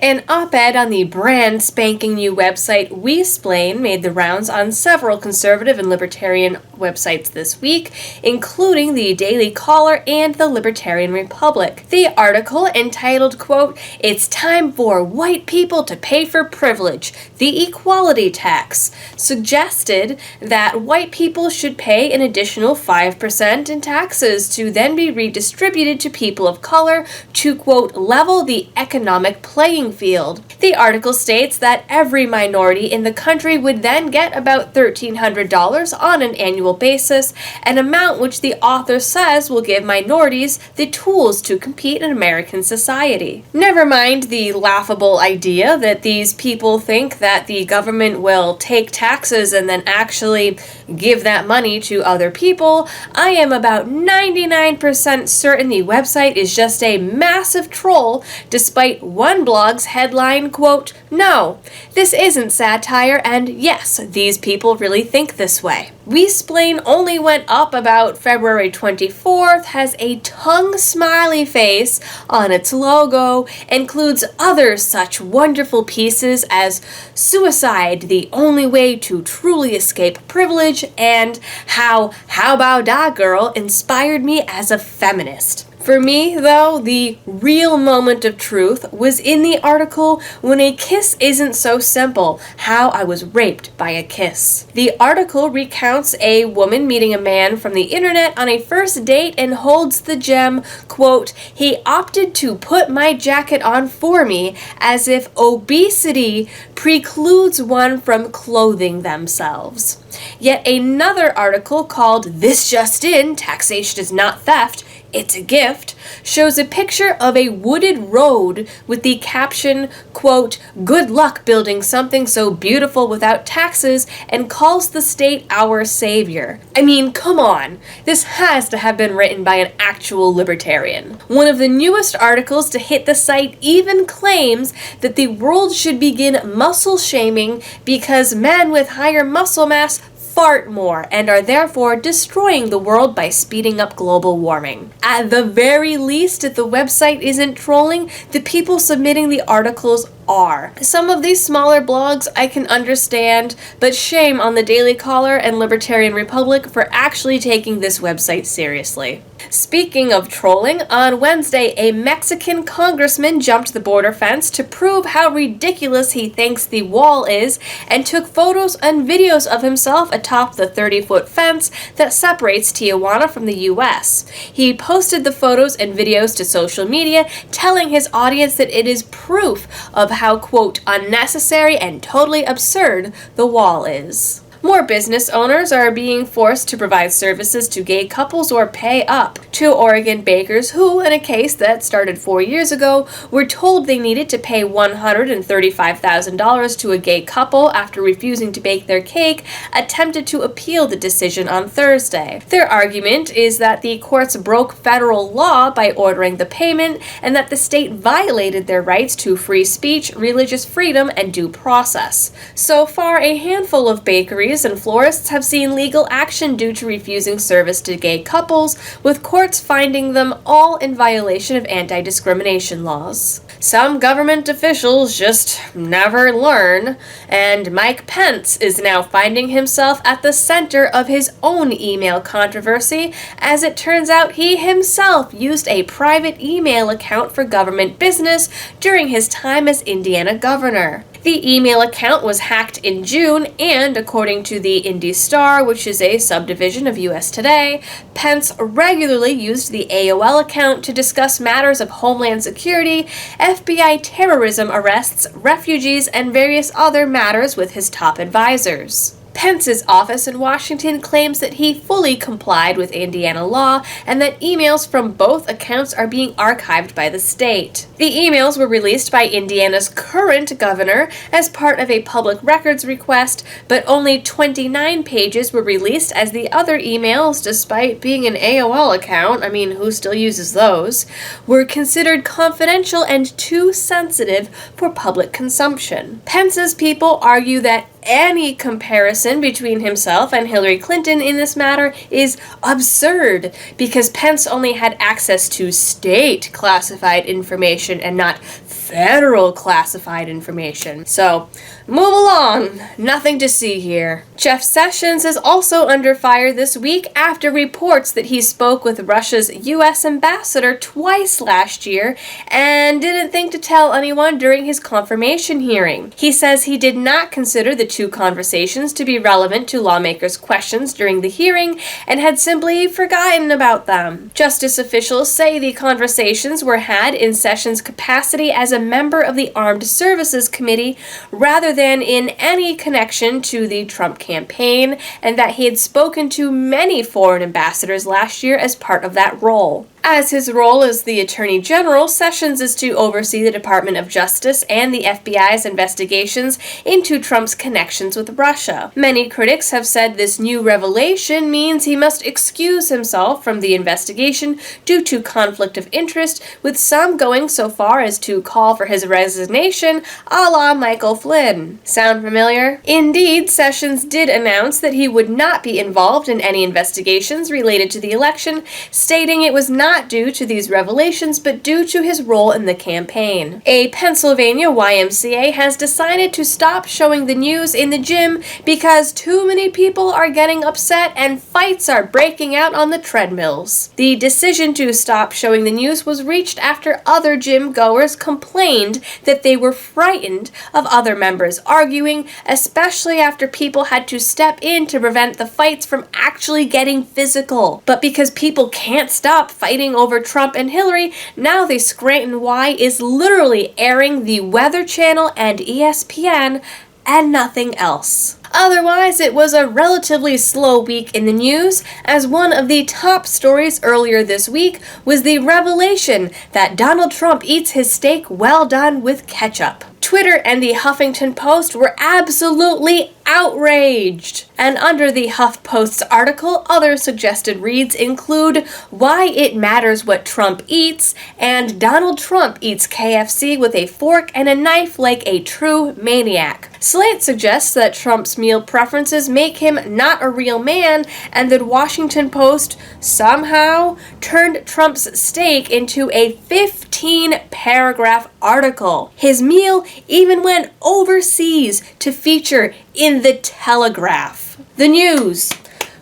An op-ed on the brand spanking new website Wesplain made the rounds on several conservative and libertarian websites this week, including the Daily Caller and the Libertarian Republic. The article, entitled, quote, "It's time for white people to pay for privilege, the equality tax," suggested that white people should pay an additional 5% in taxes to then be redistributed to people of color to, quote, "level the economic playing field." The article states that every minority in the country would then get about $1,300 on an annual basis, an amount which the author says will give minorities the tools to compete in American society. Never mind the laughable idea that these people think that the government will take taxes and then actually give that money to other people. I am about 99% certain the website is just a massive troll, despite one blog's headline, quote, "No, this isn't satire, and yes, these people really think this way." Wesplain only went up about February 24th, has a tongue smiley face on its logo, includes other such wonderful pieces as "Suicide, the only way to truly escape privilege," and "How About Dat Girl inspired me as a feminist." For me, though, the real moment of truth was in the article "When a Kiss Isn't So Simple, How I Was Raped by a Kiss." The article recounts a woman meeting a man from the internet on a first date and holds the gem, quote, "He opted to put my jacket on for me as if obesity precludes one from clothing themselves." Yet another article called "This Just In, Taxation is Not Theft, It's a Gift," shows a picture of a wooded road with the caption, quote, "Good luck building something so beautiful without taxes," and calls the state our savior. I mean, come on. This has to have been written by an actual libertarian. One of the newest articles to hit the site even claims that the world should begin muscle shaming because men with higher muscle mass fart more and are therefore destroying the world by speeding up global warming. At the very least, if the website isn't trolling, the people submitting the articles are. Some of these smaller blogs I can understand, but shame on the Daily Caller and Libertarian Republic for actually taking this website seriously. Speaking of trolling, on Wednesday, a Mexican congressman jumped the border fence to prove how ridiculous he thinks the wall is and took photos and videos of himself atop the 30-foot fence that separates Tijuana from the U.S. He posted the photos and videos to social media, telling his audience that it is proof of how, quote, "unnecessary and totally absurd the wall is." More business owners are being forced to provide services to gay couples or pay up. Two Oregon bakers who, in a case that started 4 years ago, were told they needed to pay $135,000 to a gay couple after refusing to bake their cake, attempted to appeal the decision on Thursday. Their argument is that the courts broke federal law by ordering the payment and that the state violated their rights to free speech, religious freedom, and due process. So far, a handful of bakeries and florists have seen legal action due to refusing service to gay couples, with courts finding them all in violation of anti-discrimination laws. Some government officials just never learn, and Mike Pence is now finding himself at the center of his own email controversy, as it turns out he himself used a private email account for government business during his time as Indiana governor. The email account was hacked in June, and according to the Indy Star, which is a subdivision of US Today, Pence regularly used the AOL account to discuss matters of homeland security, FBI terrorism arrests, refugees, and various other matters with his top advisors. Pence's office in Washington claims that he fully complied with Indiana law and that emails from both accounts are being archived by the state. The emails were released by Indiana's current governor as part of a public records request, but only 29 pages were released as the other emails, despite being an AOL account, I mean, who still uses those, were considered confidential and too sensitive for public consumption. Pence's people argue that any comparison between himself and Hillary Clinton in this matter is absurd because Pence only had access to state classified information and not federal classified information. So, move along. Nothing to see here. Jeff Sessions is also under fire this week after reports that he spoke with Russia's U.S. ambassador twice last year and didn't think to tell anyone during his confirmation hearing. He says he did not consider the two conversations to be relevant to lawmakers' questions during the hearing and had simply forgotten about them. Justice officials say the conversations were had in Sessions' capacity as a member of the Armed Services Committee rather than in any connection to the Trump campaign, and that he had spoken to many foreign ambassadors last year as part of that role. As his role as the Attorney General, Sessions is to oversee the Department of Justice and the FBI's investigations into Trump's connections with Russia. Many critics have said this new revelation means he must excuse himself from the investigation due to conflict of interest, with some going so far as to call for his resignation, a la Michael Flynn. Sound familiar? Indeed, Sessions did announce that he would not be involved in any investigations related to the election, stating it was not due to these revelations, but due to his role in the campaign. A Pennsylvania YMCA has decided to stop showing the news in the gym because too many people are getting upset and fights are breaking out on the treadmills. The decision to stop showing the news was reached after other gym goers complained that they were frightened of other members arguing, especially after people had to step in to prevent the fights from actually getting physical. But because people can't stop fighting over Trump and Hillary, now the Scranton Y is literally airing the Weather Channel and ESPN and nothing else. Otherwise, it was a relatively slow week in the news, as one of the top stories earlier this week was the revelation that Donald Trump eats his steak well done with ketchup. Twitter and the Huffington Post were absolutely outraged. And under the HuffPost's article, other suggested reads include Why It Matters What Trump Eats and Donald Trump Eats KFC with a Fork and a Knife Like a True Maniac. Slate suggests that Trump's meal preferences make him not a real man, and that Washington Post somehow turned Trump's steak into a 15-paragraph article. His meal even went overseas to feature in the Telegraph. The News,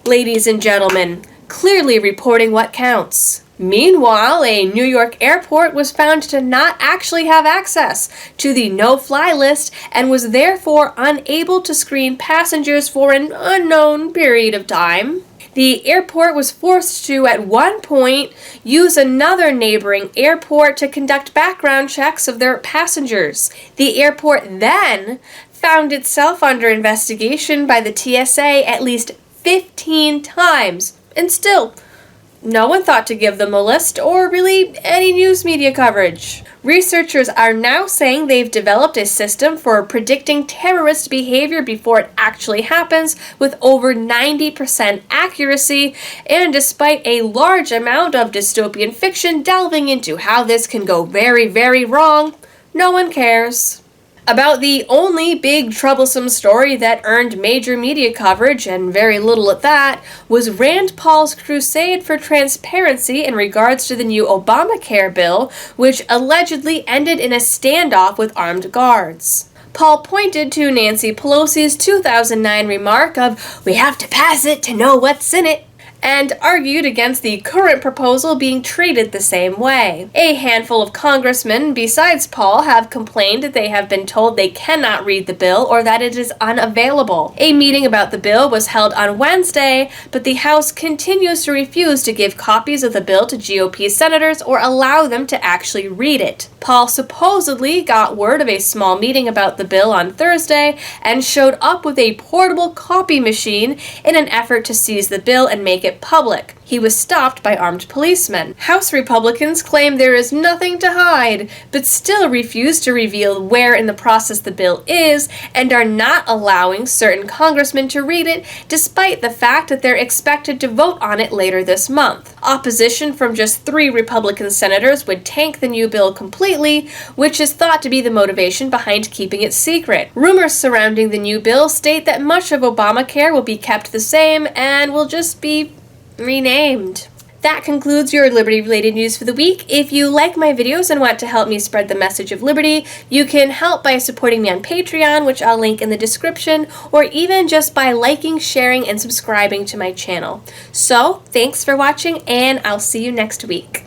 ladies and gentlemen, clearly reporting what counts. Meanwhile, a New York airport was found to not actually have access to the no-fly list and was therefore unable to screen passengers for an unknown period of time. The airport was forced to, at one point, use another neighboring airport to conduct background checks of their passengers. The airport then found itself under investigation by the TSA at least 15 times, and still, no one thought to give them a list or really any news media coverage. Researchers are now saying they've developed a system for predicting terrorist behavior before it actually happens with over 90% accuracy, and despite a large amount of dystopian fiction delving into how this can go very, very wrong, no one cares. About the only big troublesome story that earned major media coverage, and very little at that, was Rand Paul's crusade for transparency in regards to the new ObamaCare bill, which allegedly ended in a standoff with armed guards. Paul pointed to Nancy Pelosi's 2009 remark of, "We have to pass it to know what's in it," and argued against the current proposal being treated the same way. A handful of congressmen besides Paul have complained that they have been told they cannot read the bill or that it is unavailable. A meeting about the bill was held on Wednesday, but the House continues to refuse to give copies of the bill to GOP senators or allow them to actually read it. Paul supposedly got word of a small meeting about the bill on Thursday and showed up with a portable copy machine in an effort to seize the bill and make it public. He was stopped by armed policemen. House Republicans claim there is nothing to hide, but still refuse to reveal where in the process the bill is and are not allowing certain congressmen to read it, despite the fact that they're expected to vote on it later this month. Opposition from just 3 Republican senators would tank the new bill completely, which is thought to be the motivation behind keeping it secret. Rumors surrounding the new bill state that much of Obamacare will be kept the same and will just be renamed. That concludes your liberty-related news for the week. If you like my videos and want to help me spread the message of liberty, you can help by supporting me on Patreon, which I'll link in the description, or even just by liking, sharing, and subscribing to my channel. So, thanks for watching, and I'll see you next week.